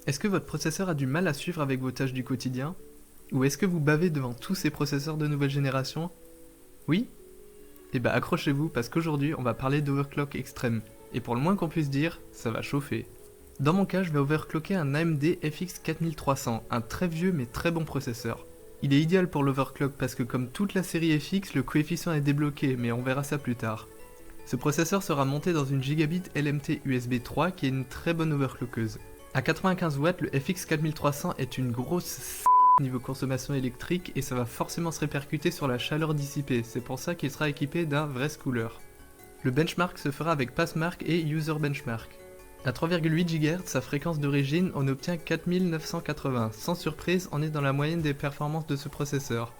Est-ce que votre processeur a du mal à suivre avec vos tâches du quotidien? Ou est-ce que vous bavez devant tous ces processeurs de nouvelle génération? Oui? Eh bah accrochez-vous parce qu'aujourd'hui on va parler d'overclock extrême. Et pour le moins qu'on puisse dire, ça va chauffer. Dans mon cas, je vais overclocker un AMD FX 4300, un très vieux mais très bon processeur. Il est idéal pour l'overclock parce que comme toute la série FX, le coefficient est débloqué, mais on verra ça plus tard. Ce processeur sera monté dans une Gigabit LMT USB 3 qui est une très bonne overclockeuse. À 95 watts, le FX 4300 est une grosse niveau consommation électrique et ça va forcément se répercuter sur la chaleur dissipée, c'est pour ça qu'il sera équipé d'un vrai schooler. Le benchmark se fera avec Passmark et User Benchmark. À 3,8 GHz, sa fréquence d'origine, on obtient 4980. Sans surprise, on est dans la moyenne des performances de ce processeur.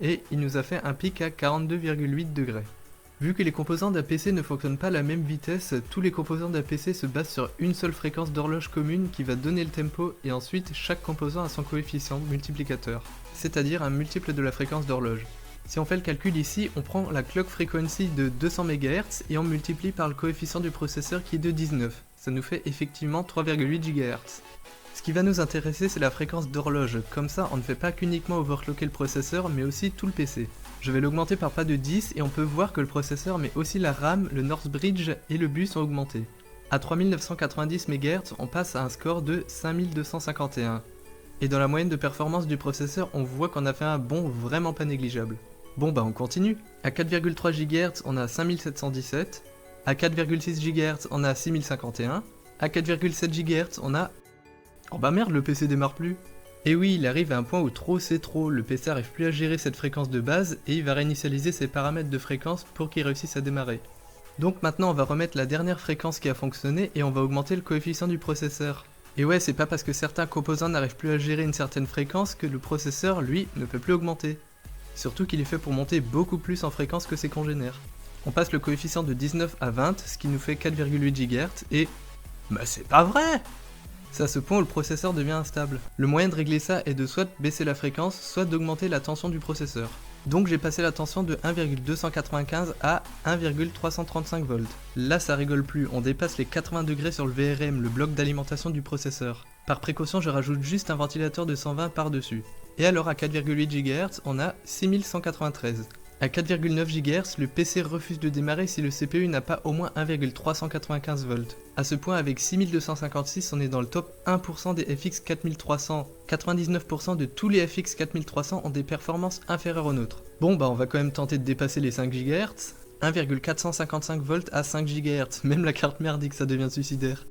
Et il nous a fait un pic à 42,8 degrés. Vu que les composants d'un PC ne fonctionnent pas à la même vitesse, tous les composants d'un PC se basent sur une seule fréquence d'horloge commune qui va donner le tempo et ensuite chaque composant a son coefficient multiplicateur, c'est-à-dire un multiple de la fréquence d'horloge. Si on fait le calcul ici, on prend la clock frequency de 200 MHz et on multiplie par le coefficient du processeur qui est de 19. Ça nous fait effectivement 3,8 GHz. Ce qui va nous intéresser, c'est la fréquence d'horloge, comme ça on ne fait pas qu'uniquement overclocker le processeur mais aussi tout le PC. Je vais l'augmenter par pas de 10 et on peut voir que le processeur mais aussi la RAM, le Northbridge et le bus sont augmentés. À 3990 MHz, on passe à un score de 5251. Et dans la moyenne de performance du processeur, on voit qu'on a fait un bond vraiment pas négligeable. Bon bah on continue. À 4,3 GHz, on a 5717. À 4,6 GHz, on a 6051. À 4,7 GHz, on a... Oh bah merde, le PC démarre plus. Et oui, il arrive à un point où trop c'est trop, le PC n'arrive plus à gérer cette fréquence de base et il va réinitialiser ses paramètres de fréquence pour qu'il réussisse à démarrer. Donc maintenant on va remettre la dernière fréquence qui a fonctionné et on va augmenter le coefficient du processeur. Et ouais, c'est pas parce que certains composants n'arrivent plus à gérer une certaine fréquence que le processeur, lui, ne peut plus augmenter. Surtout qu'il est fait pour monter beaucoup plus en fréquence que ses congénères. On passe le coefficient de 19 à 20, ce qui nous fait 4,8 GHz et... Bah c'est pas vrai! C'est à ce point où le processeur devient instable. Le moyen de régler ça est de soit baisser la fréquence, soit d'augmenter la tension du processeur. Donc j'ai passé la tension de 1,295 à 1,335 volts. Là ça rigole plus, on dépasse les 80 degrés sur le VRM, le bloc d'alimentation du processeur. Par précaution je rajoute juste un ventilateur de 120 par-dessus. Et alors à 4,8 GHz, on a 6193. À 4,9 GHz, le PC refuse de démarrer si le CPU n'a pas au moins 1,395 volts. À ce point, avec 6256, on est dans le top 1% des FX 4300. 99% de tous les FX 4300 ont des performances inférieures aux nôtres. Bon bah on va quand même tenter de dépasser les 5 GHz. 1,455 volts à 5 GHz, même la carte mère dit que ça devient suicidaire.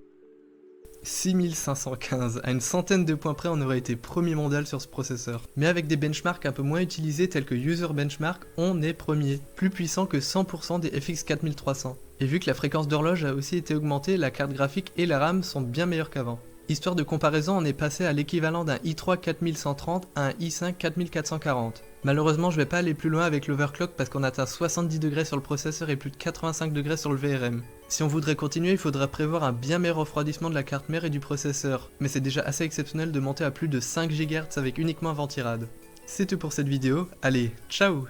6515, à une centaine de points près on aurait été premier mondial sur ce processeur. Mais avec des benchmarks un peu moins utilisés tels que User Benchmark, on est premier, plus puissant que 100% des FX 4300. Et vu que la fréquence d'horloge a aussi été augmentée, la carte graphique et la RAM sont bien meilleures qu'avant. Histoire de comparaison, on est passé à l'équivalent d'un i3 4130 à un i5 4440. Malheureusement, je vais pas aller plus loin avec l'overclock parce qu'on atteint 70 degrés sur le processeur et plus de 85 degrés sur le VRM. Si on voudrait continuer, il faudra prévoir un bien meilleur refroidissement de la carte mère et du processeur, mais c'est déjà assez exceptionnel de monter à plus de 5 GHz avec uniquement un ventirad. C'est tout pour cette vidéo, allez, ciao!